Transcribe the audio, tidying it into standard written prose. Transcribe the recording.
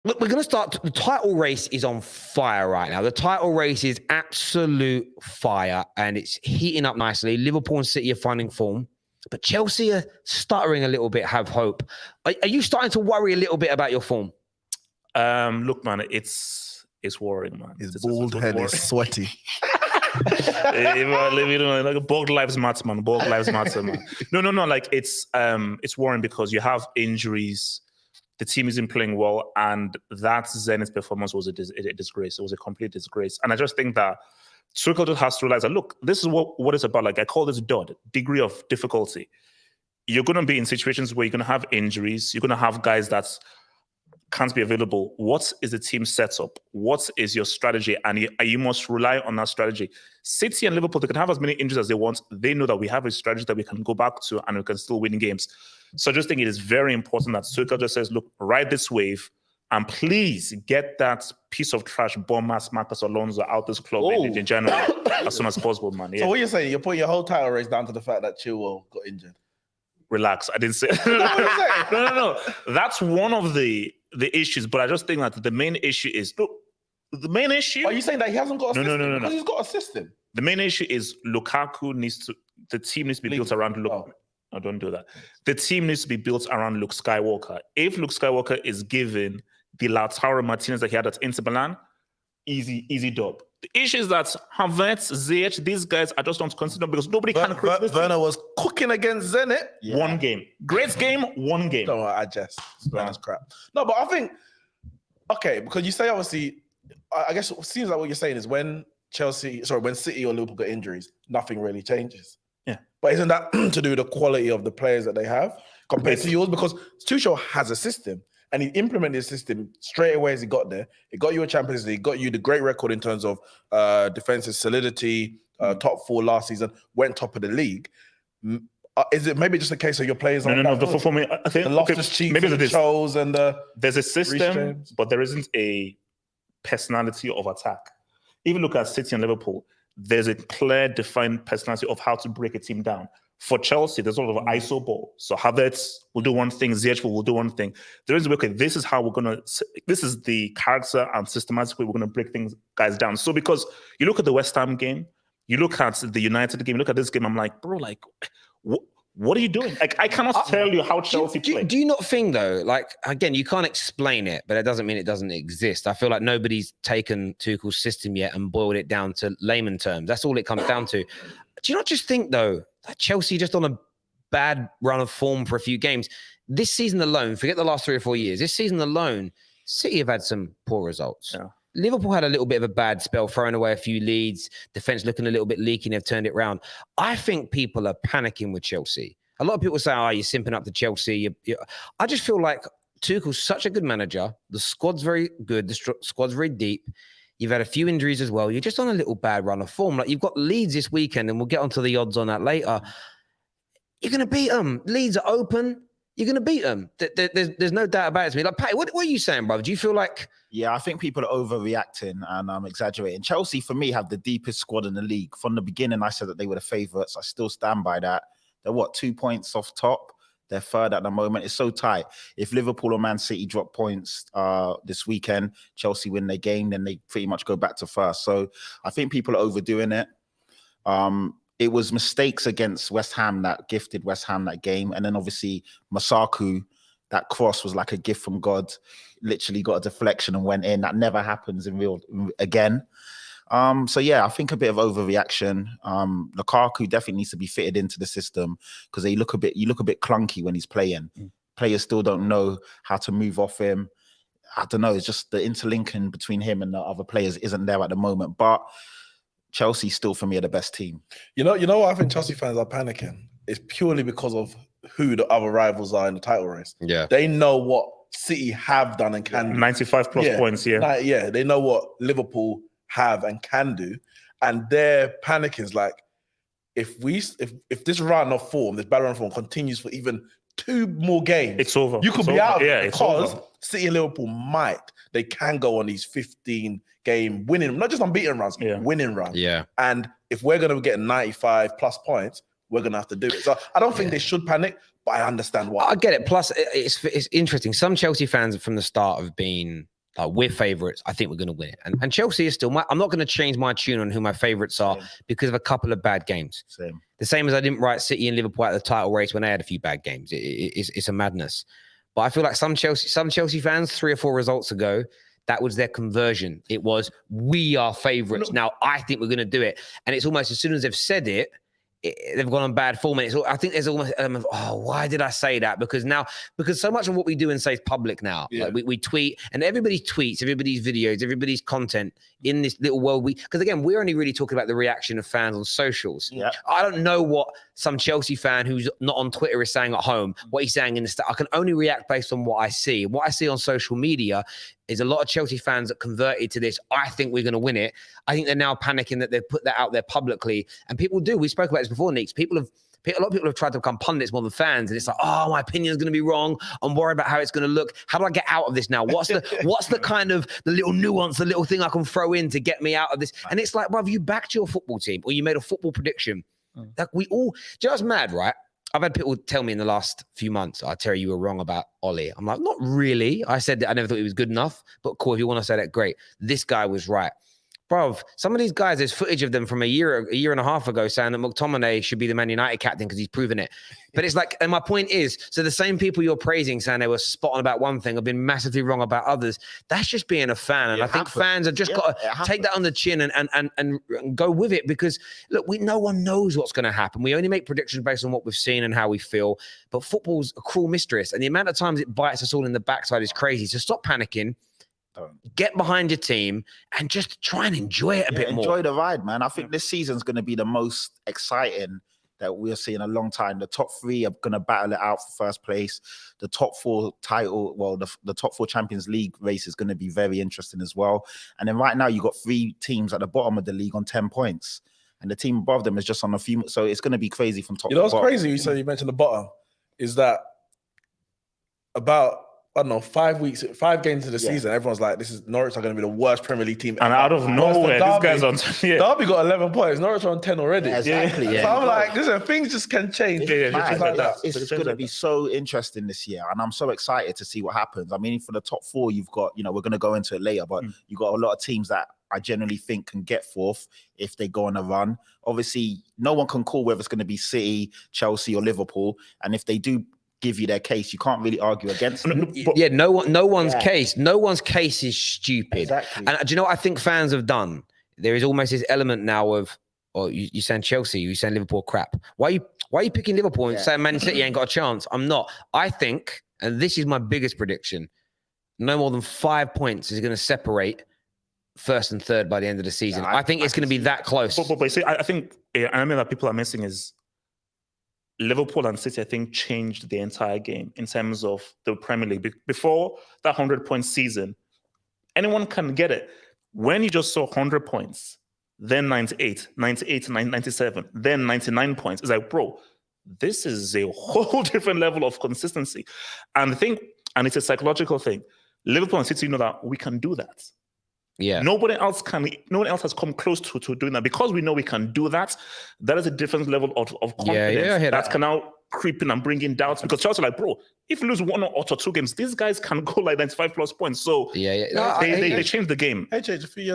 Look, we're going to start. The title race is on fire right now. The title race is absolute fire, and it's heating up nicely. Liverpool and City are finding form, but Chelsea are stuttering a little bit, have hope. Are you starting to worry a little bit about your form? Look, man, it's worrying, man. His bald head is sweaty. Like Bald lives matter, man. Bald lives matter, man. No. Like it's worrying because you have injuries. The team isn't playing well, and that Zenit performance was a disgrace. It was a complete disgrace. And I just think that Tuchel just has to realize that, look, this is what it's about. Like I call this DOD, degree of difficulty. You're going to be in situations where you're going to have injuries. You're going to have guys that can't be available. What is the team setup? What is your strategy? And you must rely on that strategy. City and Liverpool, they can have as many injuries as they want. They know that we have a strategy that we can go back to and we can still win games. So I just think it is very important that Tuchel just says, look, ride this wave and please get that piece of trash, Bournemouth, Marcus Alonso out this club in January as soon as possible, man. Yeah. So what you're saying, you're putting your whole title race down to the fact that Chilwell got injured? Relax. I didn't say No. That's one of the issues, but I just think that the main issue is, look, the main issue... Are you saying that he hasn't got a system? No. Because he's got a system. The main issue is the team needs to be built around Luke. No, don't do that. The team needs to be built around Luke Skywalker. If Luke Skywalker is given the Lautaro Martinez that he had at Inter Milan, easy dub. The issue is that Havertz, Ziyech, these guys are just not considered because nobody can create this. Werner was cooking against Zenit. Yeah. One game. Great game, one game. Don't worry, Werner's crap. No, but I think, okay, because you say obviously, I guess it seems like what you're saying is when City or Liverpool get injuries, nothing really changes. Yeah. But isn't that to do with the quality of the players that they have compared to yours? Because Tuchel has a system and he implemented his system straight away as he got there. It got you a Champions League, got you the great record in terms of defensive solidity, top 4 last season, went top of the league. Is it maybe just a case of your players? No. For me, I think the Loftus-Cheek, maybe there's a system, but there isn't a personality of attack. Even look at City and Liverpool. There's a clear, defined personality of how to break a team down. For Chelsea, there's a lot of ISO ball. So Havertz will do one thing, Ziyech will do one thing. There is, okay, this is the character and systematic way we're going to break things, guys, down. So because you look at the West Ham game, you look at the United game, you look at this game, I'm like, bro, like, what are you doing? Like, I cannot tell you how Chelsea play. Do you not think, though, like, again, you can't explain it, but it doesn't mean it doesn't exist. I feel like nobody's taken Tuchel's system yet and boiled it down to layman terms. That's all it comes down to. Do you not just think, though, that Chelsea just on a bad run of form for a few games? This season alone, forget the last 3 or 4 years, this season alone, City have had some poor results. Yeah. Liverpool had a little bit of a bad spell, throwing away a few leads, defense looking a little bit leaky, and they've turned it around. I think people are panicking with Chelsea. A lot of people say, you're simping up to Chelsea. I just feel like Tuchel's such a good manager. The squad's very good. The squad's very deep. You've had a few injuries as well. You're just on a little bad run of form. Like, you've got Leeds this weekend, and we'll get onto the odds on that later. You're going to beat them. Leeds are open. You're going to beat them. There's no doubt about it to me. Like, Patty, what are you saying, brother? Do you feel like... Yeah, I think people are overreacting and exaggerating. Chelsea, for me, have the deepest squad in the league. From the beginning, I said that they were the favourites. I still stand by that. They're 2 points off top. They're third at the moment. It's so tight. If Liverpool or Man City drop points this weekend, Chelsea win their game, then they pretty much go back to first. So I think people are overdoing it. It was mistakes against West Ham that gifted West Ham that game. And then obviously Masaku, that cross was like a gift from God. Literally got a deflection and went in. That never happens again. So yeah, I think a bit of overreaction. Lukaku definitely needs to be fitted into the system because you look a bit clunky when he's playing. Players still don't know how to move off him. I don't know. It's just the interlinking between him and the other players isn't there at the moment. But Chelsea still, for me, are the best team. You know what I think Chelsea fans are panicking? It's purely because of who the other rivals are in the title race. Yeah, they know what City have done and can do. 95 plus points. Yeah, they know what Liverpool have and can do, and their panic is like, if this run of form, this bad run of form continues for even 2 more games, it's over. You could be out of it because over. City and Liverpool they can go on these 15-game winning, not just unbeaten runs, winning runs. Yeah, and if we're going to get 95 plus points, we're going to have to do it. So I don't think they should panic, but I understand why. I get it. Plus, it's interesting. Some Chelsea fans from the start have been like, we're favourites. I think we're going to win it. And Chelsea is still I'm not going to change my tune on who my favourites are because of a couple of bad games. Same. The same as I didn't write City and Liverpool at the title race when they had a few bad games. It's a madness. But I feel like some Chelsea fans 3 or 4 results ago, that was their conversion. It was, we are favourites. Now, I think we're going to do it. And it's almost as soon as they've said it, they've gone on bad form. And I think there's almost an element of, why did I say that? Because so much of what we do and say is public now. Yeah. Like we tweet, and everybody tweets, everybody's videos, everybody's content in this little world. Because again, we're only really talking about the reaction of fans on socials. Yeah. I don't know what some Chelsea fan who's not on Twitter is saying at home, what he's saying in the I can only react based on what I see. What I see on social media is a lot of Chelsea fans that converted to this. I think we're going to win it. I think they're now panicking that they've put that out there publicly. And people do. We spoke about this before, Neeks. A lot of people have tried to become pundits more than fans. And it's like, my opinion is going to be wrong. I'm worried about how it's going to look. How do I get out of this now? What's the kind of the little nuance, the little thing I can throw in to get me out of this? And it's like, bruv, you backed your football team or you made a football prediction. Like just mad, right? I've had people tell me in the last few months, Terry, you were wrong about Ollie. I'm like, not really. I said that I never thought he was good enough, but cool, if you want to say that, great. This guy was right. Bro, some of these guys, there's footage of them from a year and a half ago saying that McTominay should be the Man United captain because he's proven it. But it's like, and my point is, so the same people you're praising saying they were spot on about one thing have been massively wrong about others. That's just being a fan. And I think fans have just got to take that on the chin and go with it because, look, no one knows what's going to happen. We only make predictions based on what we've seen and how we feel. But football's a cruel mistress. And the amount of times it bites us all in the backside is crazy. So stop panicking. Get behind your team and just try and enjoy it a bit more. Enjoy the ride, man. I think this season's going to be the most exciting that we'll see in a long time. The top 3 are going to battle it out for first place. The top 4 title, the top 4 Champions League race is going to be very interesting as well. And then right now you've got 3 teams at the bottom of the league on 10 points. And the team above them is just on a few. So it's going to be crazy from top to bottom. What's crazy? You mentioned the bottom is that about, I don't know, 5 games of the season, everyone's like, Norwich are going to be the worst Premier League team ever. And out of nowhere, this guy's on. Derby got 11 points. Norwich are on 10 already. Yeah, exactly. So I'm like, listen, things just can change. Just like that. It's going to be so interesting this year. And I'm so excited to see what happens. I mean, for the top 4, you've got, we're going to go into it later, but you've got a lot of teams that I generally think can get 4th if they go on a run. Obviously, no one can call whether it's going to be City, Chelsea, or Liverpool. And if they do give you their case, you can't really argue against them. No one's case is stupid. Exactly. And do you know what I think fans have done? There is almost this element now of, you saying Chelsea, you saying Liverpool crap. Why are you picking Liverpool and saying Man City ain't got a chance? I'm not. I think, and this is my biggest prediction, no more than 5 points is going to separate first and third by the end of the season. I think it's going to be that close. But see, I think, and I mean that people are missing is Liverpool and City, I think, changed the entire game in terms of the Premier League. Before that 100-point season, anyone can get it. When you just saw 100 points, then 98, 97, then 99 points, it's like, bro, this is a whole different level of consistency. And I think, and it's a psychological thing, Liverpool and City know that we can do that. Yeah. No one else has come close to doing that. Because we know we can do that, that is a different level of confidence that can now creep in and bring in doubts. Because Chelsea are like, bro, if you lose 1 or 2 games, these guys can go like 95+ points. So they changed the game. HH, a few years